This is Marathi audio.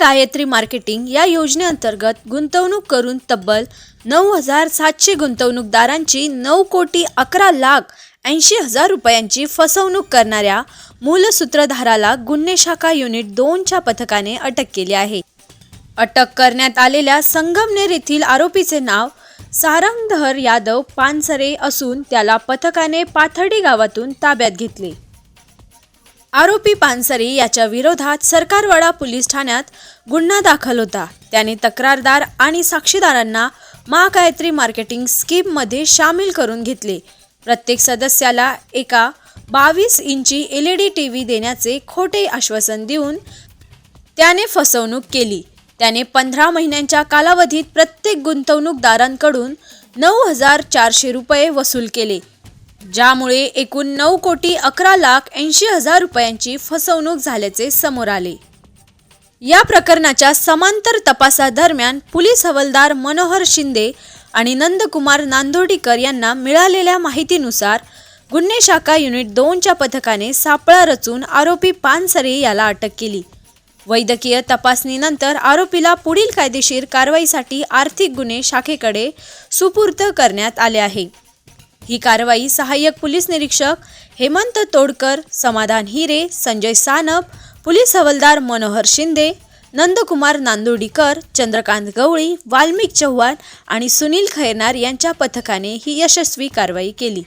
गायत्री मार्केटिंग या योजनेअंतर्गत गुंतवणूक करून तब्बल 9,700 गुंतवणूकदारांची 9,11,80,000 रुपयांची फसवणूक करणाऱ्या मूल सूत्रधाराला गुन्हे शाखा युनिट 2 च्या पथकाने अटक केली आहे। अटक करण्यात आलेल्या संगमनेर येथील आरोपीचे नाव सारंगधर यादव पानसरे असून त्याला पथकाने पाथर्डी गावातून ताब्यात घेतले। आरोपी पानसरे याच्या विरोधात सरकारवाडा पोलीस ठाण्यात गुन्हा दाखल होता। त्याने तक्रारदार आणि साक्षीदारांना गायत्री मार्केटिंग स्कीम मध्ये सामील करून घेतले। प्रत्येक सदस्याला एका 22 इंची LED टीव्ही देण्याचे खोटे आश्वासन देऊन त्याने फसवणूक केली। त्याने 15 महिन्यांच्या कालावधीत प्रत्येक गुंतवणूकदारांकडून 9,400 रुपये वसूल केले, ज्यामुळे एकूण 9,11,80,000 रुपयांची फसवणूक झाल्याचे समोर आले। या प्रकरणाच्या समांतर तपासादरम्यान पोलीस हवालदार मनोहर शिंदे आणि नंदकुमार नांदोडीकर यांना मिळालेल्या माहितीनुसार गुन्हे शाखा युनिट 2 च्या पथकाने सापळा रचून आरोपी पानसरे याला अटक केली। वैद्यकीय तपासणीनंतर आरोपीला पुढील कायदेशीर कारवाईसाठी आर्थिक गुन्हे शाखेकडे सुपूर्द करण्यात आले आहे। ही कारवाई सहाय्यक पोलीस निरीक्षक हेमंत तोडकर, समाधान हिरे, संजय सानप, पोलीस हवालदार मनोहर शिंदे, नंदकुमार नांदोडीकर, चंद्रकांत गवळी, वाल्मिक चव्हाण आणि सुनील खैरनार यांच्या पथकाने ही यशस्वी कारवाई केली।